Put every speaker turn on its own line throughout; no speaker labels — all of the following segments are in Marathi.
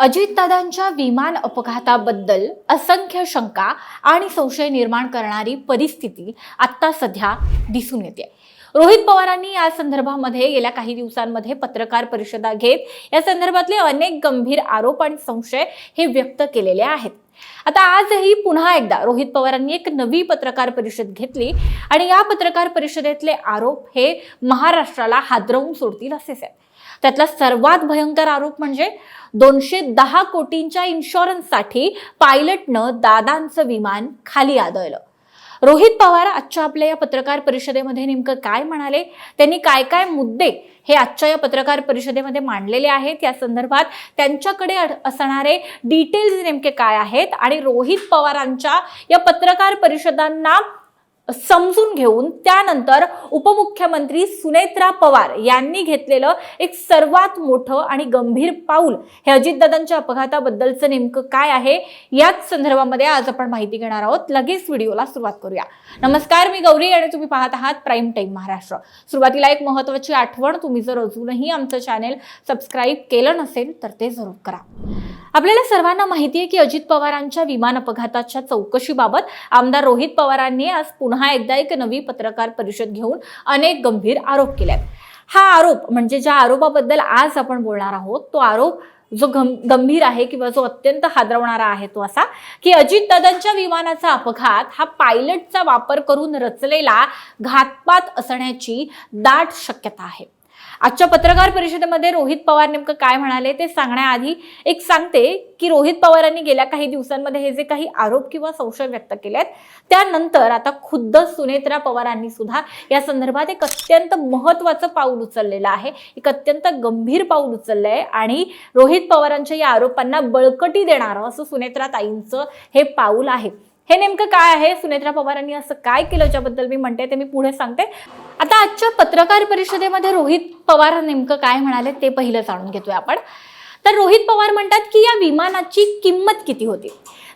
अजितदादांच्या विमान अपघाताबद्दल असंख्य शंका आणि संशय निर्माण करणारी परिस्थिती आता सध्या दिसून येते। रोहित पवारांनी या संदर्भामध्ये गेल्या काही दिवसांमध्ये पत्रकार परिषदा घेत या संदर्भातले अनेक गंभीर आरोप आणि संशय हे व्यक्त केलेले आहेत। आता आजही पुन्हा एकदा रोहित पवारांनी एक नवी पत्रकार परिषद घेतली आणि या पत्रकार परिषदेतले आरोप हे महाराष्ट्राला हादरवून सोडतील असेच आहेत। त्यातला सर्वात भयंकर आरोप म्हणजे 210 कोटींच्या इन्शुरन्ससाठी पायलटनं दादांचं विमान खाली आदळलं। रोहित पवार आजच्या आपल्या या पत्रकार परिषदेमध्ये नेमकं काय म्हणाले, त्यांनी काय काय मुद्दे हे आजच्या या पत्रकार परिषदेमध्ये मांडलेले आहेत, या संदर्भात त्यांच्याकडे असणारे डिटेल्स नेमके काय आहेत आणि रोहित पवारांच्या या पत्रकार परिषदांना समजून घेऊन त्यानंतर उपमुख्यमंत्री सुनेत्रा पवार यांनी घेतलेलं एक सर्वात मोठं आणि गंभीर पाऊल हे अजितदादांच्या अपघाताबद्दलचं नेमकं काय आहे याच संदर्भामध्ये आज आपण माहिती घेणार आहोत। लगेच व्हिडिओला सुरुवात करूया। नमस्कार, मी गौरी आणि तुम्ही पाहत आहात प्राईम टाइम महाराष्ट्र। सुरुवातीला एक महत्त्वाची आठवण, तुम्ही जर अजूनही आमचं चॅनेल सबस्क्राईब केलं नसेल तर ते जरूर करा। आपल्याला सर्वांना माहिती आहे की अजित पवारांच्या विमान अपघाताच्या चौकशीबाबत आमदार रोहित पवारांनी आज पुन्हा एकदा एक नवी पत्रकार परिषद घेऊन अनेक गंभीर आरोप केलेत। हा आरोप म्हणजे ज्या आरोपाबद्दल आज आपण बोलणार आहोत तो आरोप जो गंभीर आहे किंवा जो अत्यंत हादरवणारा आहे तो असा की अजितदादांच्या विमानाचा अपघात हा पायलटचा वापर करून रचलेला घातपात असण्याची दाट शक्यता आहे। आजच्या पत्रकार परिषदेमध्ये रोहित पवार नेमकं काय म्हणाले ते सांगण्याआधी एक सांगते की रोहित पवारांनी गेल्या काही दिवसांमध्ये हे जे काही आरोप किंवा संशय व्यक्त केलेत त्यानंतर आता खुद्द सुनेत्रा पवारांनी सुद्धा या संदर्भात एक अत्यंत महत्त्वाचं पाऊल उचललेलं आहे, एक अत्यंत गंभीर पाऊल उचललंय आणि रोहित पवारांच्या या आरोपांना बळकटी देणारं असं सुनेत्रा ताईंचं हे पाऊल आहे। हे नेमकं काय आहे, सुनेत्रा पवारांनी असं काय केलं ज्याबद्दल मी म्हणते ते मी पुढे सांगते। आता आजच्या पत्रकार परिषदेमध्ये रोहित पवार नेमकं काय म्हणाले ते पहिलं जाणून घेतोय आपण। तर रोहित पवार म्हणतात की या विमानाची किंमत किती होती।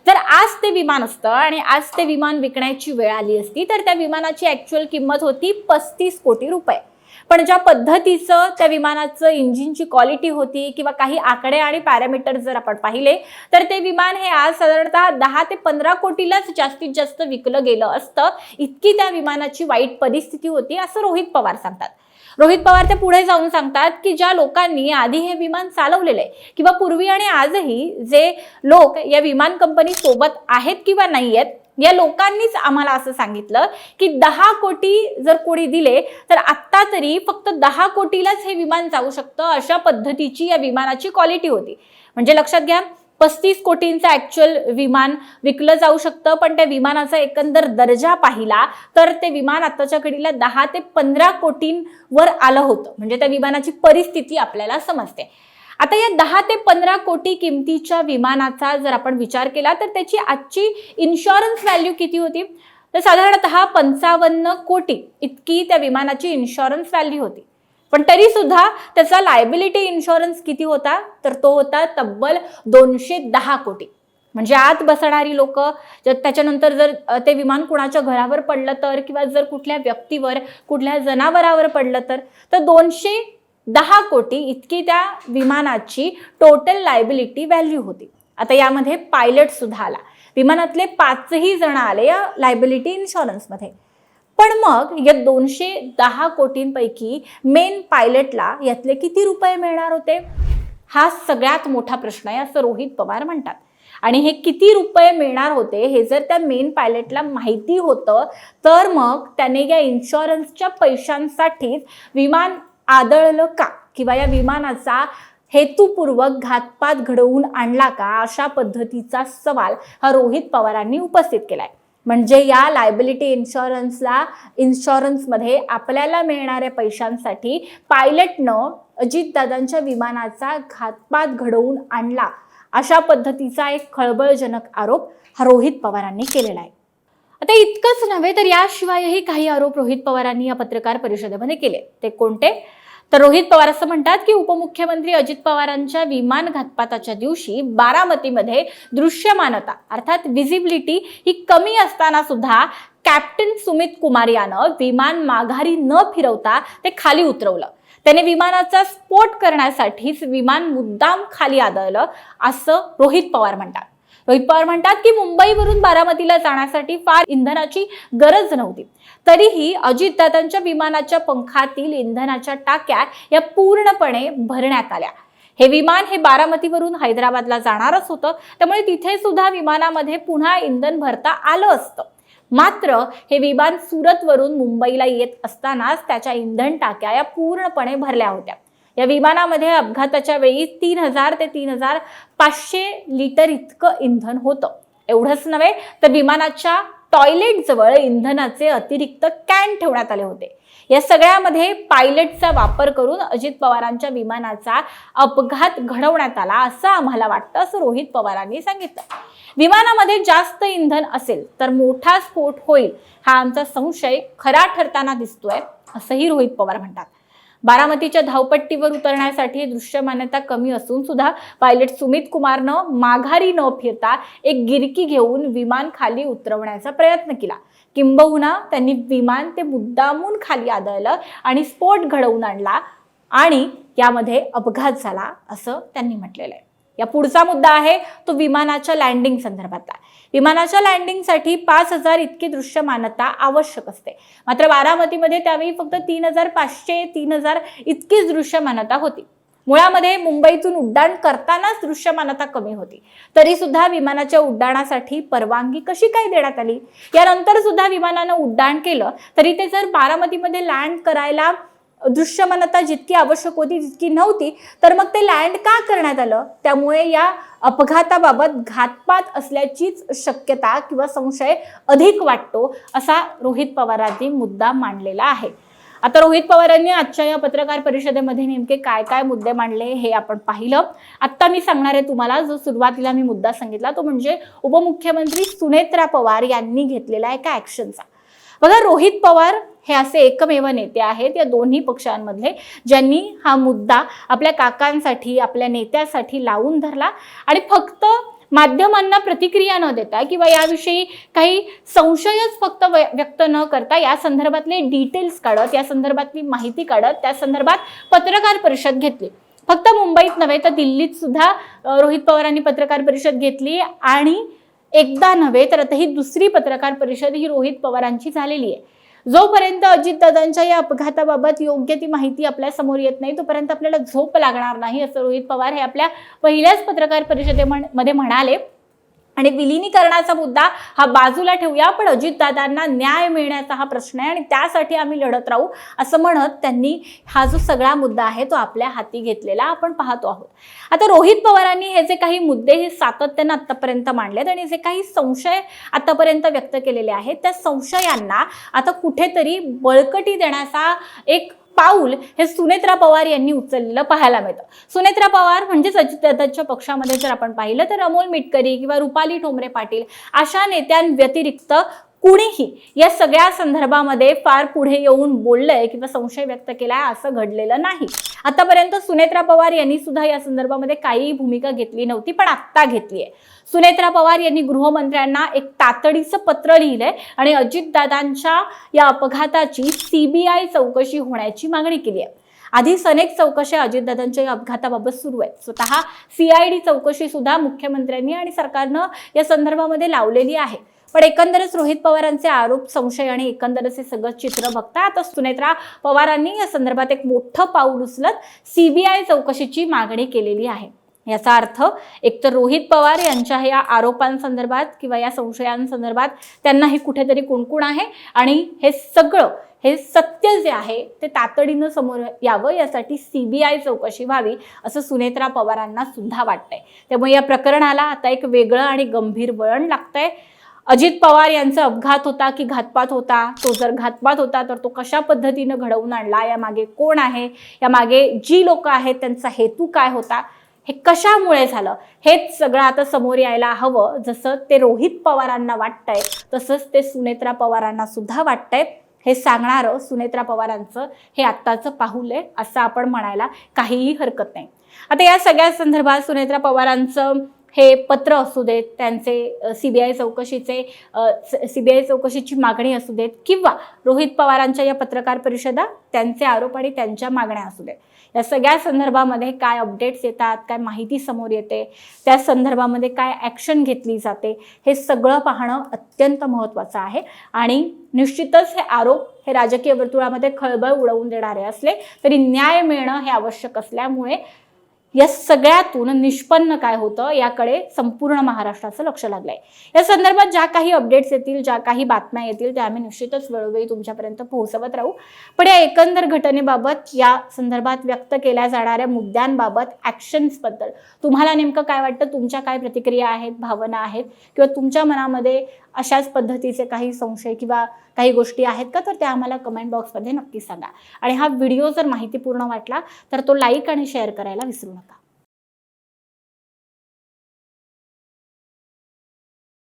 जर आज ते विमान असतं आणि आज ते विमान विकण्याची वेळ आली असती तर त्या विमानाची ऍक्च्युअल किंमत होती 35 कोटी रुपये। पण ज्या पद्धतीचं त्या विमानाचं इंजिनची क्वालिटी होती किंवा काही आकडे आणि पॅरामीटर जर आपण पाहिले तर ते विमान हे आज साधारणतः 10 ते 15 कोटीलाच जास्तीत जास्त विकलं गेलं असतं, इतकी त्या विमानाची वाईट परिस्थिती होती असं रोहित पवार सांगतात। रोहित पवार ते पुढे जाऊन सांगतात की ज्या लोकांनी आधी हे विमान चालवलेलं आहे किंवा पूर्वी आणि आजही जे लोक या विमान कंपनी सोबत आहेत किंवा नाही आहेत या लोकांनीच आम्हाला असं सांगितलं की 10 कोटी जर कोणी दिले तर आता तरी फक्त 10 कोटीलाच हे विमान जाऊ शकतं, अशा पद्धतीची या विमानाची क्वालिटी होती। म्हणजे लक्षात घ्या, 35 कोटींचं ऍक्च्युअल विमान विकलं जाऊ शकतं, पण त्या विमानाचा एकंदर दर्जा पाहिला तर ते विमान आताच्या घडीला 10 ते 15 कोटींवर आलं होतं। म्हणजे त्या विमानाची परिस्थिती आपल्याला समजते। आता या 10 ते 15 कोटी किमतीच्या विमानाचा जर आपण विचार केला तर त्याची आजची इन्शुरन्स व्हॅल्यू किती होती, तर साधारणतः 55 कोटी इतकी त्या विमानाची इन्शुरन्स व्हॅल्यू होती। पण तरी सुद्धा त्याचा लायबिलिटी इन्शुरन्स किती होता, तर तो होता तब्बल 210 कोटी। म्हणजे आत बसणारी लोक, त्याच्यानंतर जर ते विमान कुणाच्या घरावर पडलं तर किंवा जर कुठल्या व्यक्तीवर कुठल्या जनावरावर पडलं तर 210 कोटी इतकी त्या विमानाची टोटल लायबिलिटी व्हॅल्यू होती। आता यामध्ये पायलट सुद्धा आला, विमानातले 5ही जण आले या लायबिलिटी इन्शुरन्समध्ये। पण मग या 210 कोटींपैकी मेन पायलटला यातले किती रुपये मिळणार होते, हा सगळ्यात मोठा प्रश्न आहे असं रोहित पवार म्हणतात। आणि हे किती रुपये मिळणार होते हे जर त्या मेन पायलटला माहिती होतं तर मग त्याने या इन्शुरन्सच्या पैशांसाठीच विमान आदळलं का किंवा या विमानाचा हेतुपूर्वक घातपात घडवून आणला का, अशा पद्धतीचा सवाल हा रोहित पवारांनी उपस्थित केलाय। म्हणजे या लायबिलिटी इन्शुरन्समध्ये आपल्याला मिळणाऱ्या पैशांसाठी पायलटनं अजितदादांच्या विमानाचा घातपात घडवून आणला, अशा पद्धतीचा एक खळबळजनक आरोप हा रोहित पवारांनी केलेला आहे। आता इतकंच नव्हे तर याशिवायही काही आरोप रोहित पवारांनी या पत्रकार परिषदेमध्ये केले। ते कोणते, तर रोहित पवार असं म्हणतात की उपमुख्यमंत्री अजित पवारांच्या विमान घातपाताच्या दिवशी बारामतीमध्ये दृश्यमानता अर्थात विजिबिलिटी ही कमी असताना सुद्धा कॅप्टन सुमित कुमार यानं विमान माघारी न फिरवता ते खाली उतरवलं। त्याने विमानाचा स्फोट करण्यासाठीच विमान मुद्दाम खाली आदळलं असं रोहित पवार म्हणतात. रोहित पवार म्हणतात की मुंबईवरून बारामतीला जाण्यासाठी फार इंधनाची गरज नव्हती, तरीही अजितदादांच्या विमानाच्या पंखातील इंधनाच्या टाक्या या पूर्णपणे भरण्यात आल्या. हे विमान हे बारामतीवरून हैदराबादला जाणारच होतं, त्यामुळे तिथे सुद्धा विमानामध्ये पुन्हा इंधन भरता आलं असतं. मात्र हे विमान सुरतवरून मुंबईला येत असतानाच त्याच्या इंधन टाक्या या पूर्णपणे भरल्या होत्या. या विमानामध्ये अपघाताच्या वेळी 3000 ते 3500 लिटर इतकं इंधन होतं. एवढंच नव्हे तर विमानाच्या टॉयलेट जवळ इंधनाचे अतिरिक्त कॅन ठेवण्यात आले होते. या सगळ्यामध्ये पायलटचा वापर करून अजित पवारांच्या विमानाचा अपघात घडवण्यात आला असं आम्हाला वाटतं, असं रोहित पवारांनी सांगितलं. विमानामध्ये जास्त इंधन असेल तर मोठा स्फोट होईल हा आमचा संशय खरा ठरताना दिसतोय, असंही रोहित पवार म्हणतात. बारामतीच्या धावपट्टीवर उतरण्यासाठी दृश्यमानता कमी असून सुद्धा पायलट सुमित कुमारनं माघारी न फिरता एक गिरकी घेऊन विमान खाली उतरवण्याचा प्रयत्न केला. किंबहुना त्यांनी विमान ते मुद्दामून खाली आदळलं आणि स्फोट घडवून आणला आणि यामध्ये अपघात झाला असं त्यांनी म्हटलेलं आहे. या पुढचा मुद्दा आहे तो विमानाच्या लँडिंग संदर्भातला. विमानाच्या लँडिंगसाठी 5000 इतकी दृश्यमानता आवश्यक असते, मात्र बारामतीमध्ये त्यावेळी फक्त 3500-3000 इतकीच दृश्यमानता होती. मुळामध्ये मुंबईतून उड्डाण करतानाच दृश्यमानता कमी होती, तरी सुद्धा विमानाच्या उड्डाणासाठी परवानगी कशी काय देण्यात आली? यानंतर सुद्धा विमानानं उड्डाण केलं तरी ते जर बारामतीमध्ये लँड करायला दृश्यमानता जितकी आवश्यक होती तितकी नव्हती, तर मग ते लँड का करण्यात आलं? त्यामुळे या अपघाताबाबत घातपात असल्याचीच शक्यता किंवा संशय अधिक वाटतो, असा रोहित पवारांनी मुद्दा मांडलेला आहे. आता रोहित पवारांनी आजच्या या पत्रकार परिषदेमध्ये नेमके काय काय मुद्दे मांडले हे आपण पाहिलं. आता मी सांगणार आहे तुम्हाला, जो सुरुवातीला मी मुद्दा सांगितला तो म्हणजे उपमुख्यमंत्री सुनेत्रा पवार यांनी घेतलेला एका ऍक्शनचा. बघा, रोहित पवार हे असे एकमेव नेते आहेत या दोन्ही पक्षांमधले ज्यांनी हा मुद्दा आपल्या काकांसाठी, आपल्या नेत्यासाठी लावून धरला आणि फक्त माध्यमांना प्रतिक्रिया न देता किंवा याविषयी काही संशयच फक्त व्यक्त न करता या संदर्भातले डिटेल्स काढत, या संदर्भातली माहिती काढत, त्या संदर्भात पत्रकार परिषद घेतली. फक्त मुंबईत नव्हे तर दिल्लीत सुद्धा रोहित पवारांनी पत्रकार परिषद घेतली आणि एकदा नव्हे तर आता ही दुसरी पत्रकार परिषद ही रोहित पवारांची झालेली आहे. जोपर्यंत अजितदादांच्या या अपघाताबाबत योग्य ती माहिती आपल्या समोर येत नाही तोपर्यंत आपल्याला झोप लागणार नाही, असं रोहित पवार हे आपल्या पहिल्याच पत्रकार परिषदेमध्ये म्हणाले. आणि विलिनीकरणाचा मुद्दा हा बाजूला ठेवूया, पण अजितदादांना न्याय मिळण्याचा हा प्रश्न आहे आणि त्यासाठी आम्ही लढत राहू, असं म्हणत त्यांनी हा जो सगळा मुद्दा आहे तो आपल्या हाती घेतलेला आपण पाहतो आहोत. आता रोहित पवारांनी हे जे काही मुद्दे हे सातत्यानं आतापर्यंत मांडलेत आणि जे काही संशय आतापर्यंत व्यक्त केलेले आहेत त्या संशयांना आता कुठेतरी बळकटी देण्याचा एक पाऊल हे सुनेत्रा पवार यांनी उचललेलं पाहायला मिळतं. सुनेत्रा पवार म्हणजेच अजितदादांच्या पक्षामध्ये जर आपण पाहिलं तर अमोल मिटकरी किंवा रुपाली ठोंबरे पाटील अशा नेत्यांव्यतिरिक्त कुणीही या सगळ्या संदर्भामध्ये फार पुढे येऊन बोललंय किंवा संशय व्यक्त केलाय असं घडलेलं नाही. आतापर्यंत सुनेत्रा पवार यांनी सुद्धा या संदर्भामध्ये काही भूमिका घेतली नव्हती, पण आत्ता घेतली आहे. सुनेत्रा पवार यांनी गृहमंत्र्यांना एक तातडीचं पत्र लिहिलंय आणि अजितदादांच्या या अपघाताची CBI चौकशी होण्याची मागणी केली आहे. आधीच अनेक चौकशा अजितदादांच्या या अपघाताबाबत सुरू आहेत. स्वतः CID चौकशी सुद्धा मुख्यमंत्र्यांनी आणि सरकारनं या संदर्भामध्ये लावलेली आहे. पण एकंदरच रोहित पवारांचे आरोप, संशय आणि एकंदरच हे सगळं चित्र बघता आता सुनेत्रा पवारांनी या संदर्भात एक मोठं पाऊल उचलत CBI चौकशीची मागणी केलेली आहे. याचा अर्थ एकतर रोहित पवार यांच्या या आरोपांसंदर्भात किंवा या संशयांसंदर्भात त्यांनाही कुठेतरी कुणकुण आहे आणि हे सगळं हे सत्य जे आहे ते तातडीनं समोर यावं यासाठी CBI चौकशी व्हावी असं सुनेत्रा पवारांना सुद्धा वाटतंय. त्यामुळे या प्रकरणाला आता एक वेगळं आणि गंभीर वळण लागतंय. अजित पवार यांचा अपघात होता की घातपात होता? तो जर घातपात होता तर तो कशा पद्धतीनं घडवून आणला? यामागे कोण आहे? यामागे जी लोक आहेत त्यांचा हेतू काय होता? हे कशामुळे झालं? हेच सगळं आता समोर यायला हवं. जसं ते रोहित पवारांना वाटतंय तसंच ते सुनेत्रा पवारांना सुद्धा वाटतंय. हे सांगणारं सुनेत्रा पवारांचं हे आत्ताचं पाऊल आहे असं आपण म्हणायला काहीही हरकत नाही. आता या सगळ्या संदर्भात सुनेत्रा पवारांचं हे पत्र असू देत, त्यांचे सीबीआय चौकशीची मागणी असू देत, किंवा रोहित पवारांच्या या पत्रकार परिषदा, त्यांचे आरोप आणि त्यांच्या मागण्या असू देत, या सगळ्या संदर्भामध्ये काय अपडेट्स येतात, काय माहिती समोर येते, त्या संदर्भामध्ये काय ॲक्शन घेतली जाते, हे सगळं पाहणं अत्यंत महत्त्वाचं आहे. आणि निश्चितच हे आरोप हे राजकीय वर्तुळामध्ये खळबळ उडवून देणारे असले तरी न्याय मिळणं हे आवश्यक असल्यामुळे या सगळ्यातून निष्पन्न काय होतं याकडे संपूर्ण महाराष्ट्राचं लक्ष लागलंय. या संदर्भात ज्या काही अपडेट्स येतील, ज्या काही बातम्या येतील, त्या आम्ही निश्चितच वेळोवेळी तुमच्यापर्यंत पोहोचवत राहू. पण या एकंदर घटनेबाबत, या संदर्भात व्यक्त केल्या जाणाऱ्या मुद्द्यांबाबत, ॲक्शन्सबद्दल तुम्हाला नेमकं काय वाटतं? तुमच्या काय प्रतिक्रिया आहेत, भावना आहेत, किंवा तुमच्या मनामध्ये अशाच पद्धतीचे काही संशय किंवा काही गोष्टी आहेत का? तर त्या आम्हाला कमेंट बॉक्समध्ये नक्की सांगा. आणि हा व्हिडिओ जर माहितीपूर्ण वाटला तर तो लाईक आणि शेअर करायला विसरू नका.